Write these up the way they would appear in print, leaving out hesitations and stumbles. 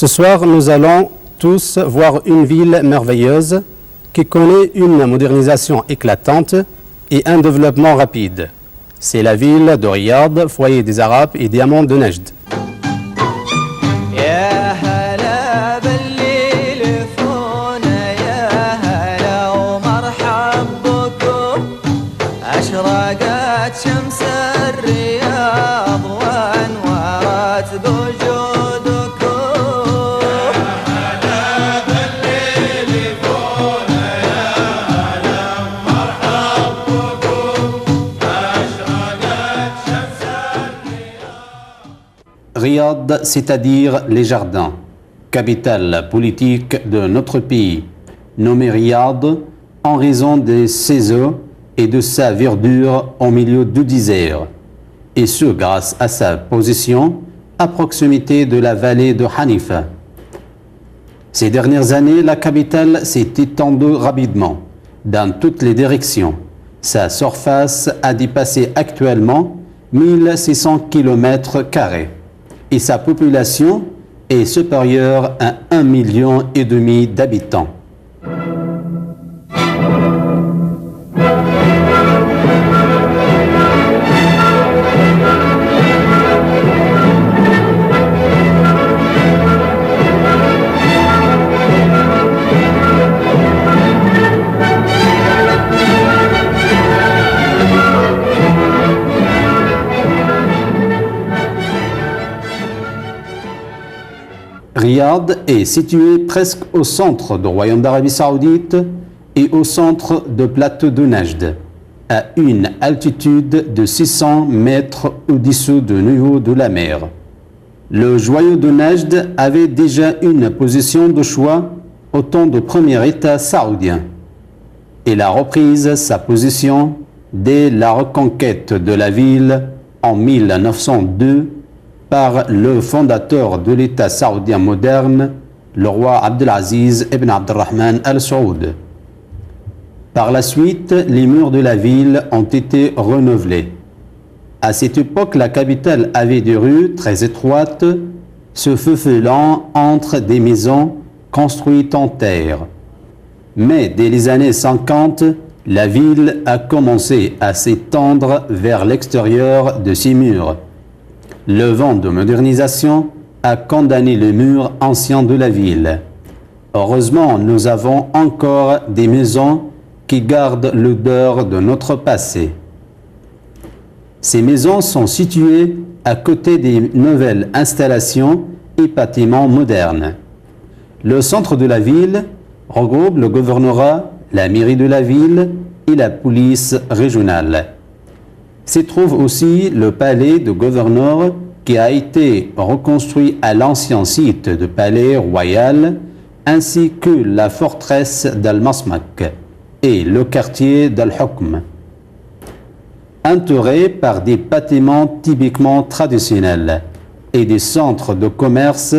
Ce soir, nous allons tous voir une ville merveilleuse qui connaît une modernisation éclatante et un développement rapide. C'est la ville de Riyad, foyer des Arabes et diamant de Najd. Riyad, c'est-à-dire les jardins, capitale politique de notre pays, nommé Riyad en raison de ses eaux et de sa verdure au milieu du désert, et ce grâce à sa position à proximité de la vallée de Hanifa. Ces dernières années, la capitale s'est étendue rapidement dans toutes les directions. Sa surface a dépassé actuellement 1600 km² et sa population est supérieure à 1,5 million d'habitants. Riyad est situé presque au centre du Royaume d'Arabie Saoudite et au centre du plateau de Najd, à une altitude de 600 mètres au-dessous du niveau de la mer. Le joyau de Najd avait déjà une position de choix au temps du premier État saoudien. Il a repris sa position dès la reconquête de la ville en 1902 par le fondateur de l'État saoudien moderne, le roi Abdelaziz ibn Abdelrahman al-Saoud. Par la suite, les murs de la ville ont été renouvelés. À cette époque, la capitale avait des rues très étroites, se faufilant entre des maisons construites en terre. Mais dès les années 50, la ville a commencé à s'étendre vers l'extérieur de ses murs. Le vent de modernisation a condamné les murs anciens de la ville. Heureusement, nous avons encore des maisons qui gardent l'odeur de notre passé. Ces maisons sont situées à côté des nouvelles installations et bâtiments modernes. Le centre de la ville regroupe le gouvernorat, la mairie de la ville et la police régionale. S'y trouve aussi le palais du gouverneur qui a été reconstruit à l'ancien site de palais royal, ainsi que la forteresse d'Al-Masmak et le quartier d'Al-Hukm, entourés par des bâtiments typiquement traditionnels et des centres de commerce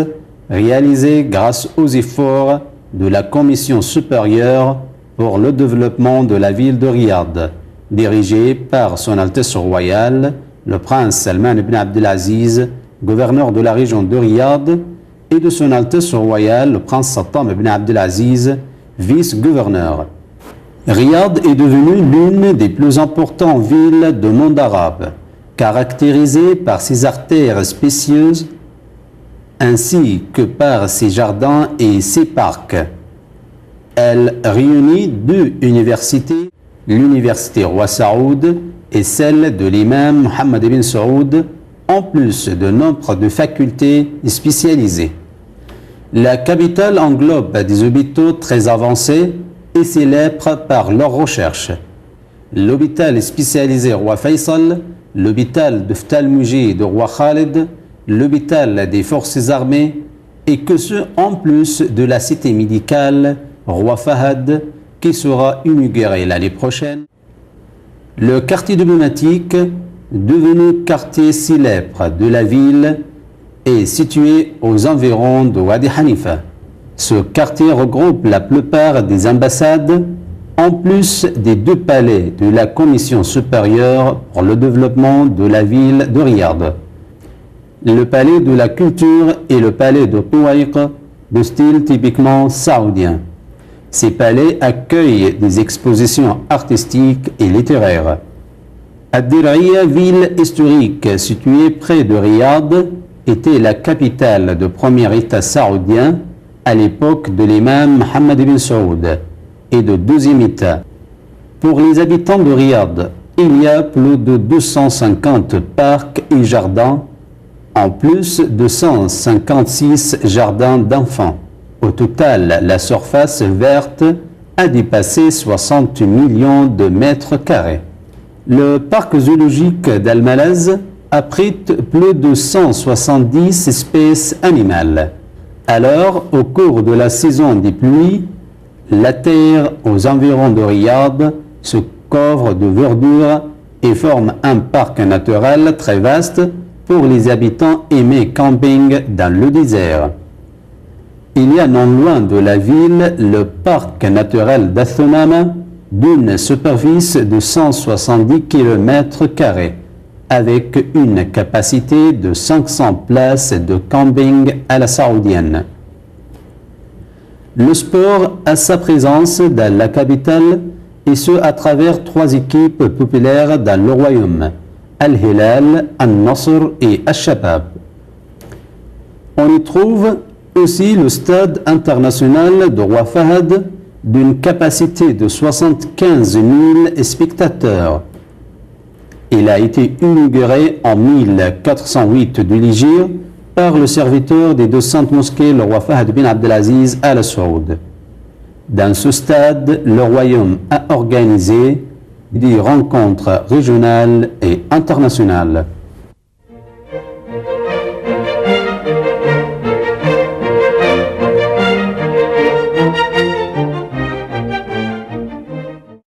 réalisés grâce aux efforts de la Commission supérieure pour le développement de la ville de Riyad, dirigée par Son Altesse Royale, le prince Salman ibn Abdelaziz, gouverneur de la région de Riyad, et de Son Altesse Royale, le prince Sattam ibn Abdelaziz, vice-gouverneur. Riyad est devenue l'une des plus importantes villes du monde arabe, caractérisée par ses artères spécieuses, ainsi que par ses jardins et ses parcs. Elle réunit deux universités, l'université Roi Saoud et celle de l'imam Mohammed ibn Saoud, en plus de nombre de facultés spécialisées. La capitale englobe des hôpitaux très avancés et célèbres par leurs recherches. L'hôpital spécialisé Roi Faisal, l'hôpital de Ftalmuji de Roi Khaled, l'hôpital des forces armées, et que ce en plus de la cité médicale Roi Fahad qui sera inaugurée l'année prochaine. Le quartier diplomatique, devenu quartier célèbre de la ville, est situé aux environs de Wadi Hanifa. Ce quartier regroupe la plupart des ambassades, en plus des deux palais de la Commission supérieure pour le développement de la ville de Riyad. le palais de la culture et le palais de Touaïq, de style typiquement saoudien. Ces palais accueillent des expositions artistiques et littéraires. Ad-Dir'iyya, ville historique située près de Riyad, était la capitale de premier État saoudien à l'époque de l'imam Mohammed ibn Saoud et de deuxième État. Pour les habitants de Riyad, il y a plus de 250 parcs et jardins, en plus de 156 jardins d'enfants. Au total, la surface verte a dépassé 60 millions de mètres carrés. Le parc zoologique d'Al-Malaz abrite plus de 170 espèces animales. Alors, au cours de la saison des pluies, la terre aux environs de Riyad se couvre de verdure et forme un parc naturel très vaste pour les habitants aimés camping dans le désert. Il y a non loin de la ville le parc naturel d'Athonama d'une superficie de 170 km² avec une capacité de 500 places de camping à la saoudienne. Le sport a sa présence dans la capitale et ce à travers 3 équipes populaires dans le royaume, Al-Hilal, Al-Nasr et Al-Shabab. On y trouve aussi le stade international de Roi Fahad d'une capacité de 75 000 spectateurs. Il a été inauguré en 1408 de l'Hégire par le serviteur des 2 saintes mosquées, le roi Fahd bin Abdelaziz Al Saoud. Dans ce stade, le royaume a organisé des rencontres régionales et internationales.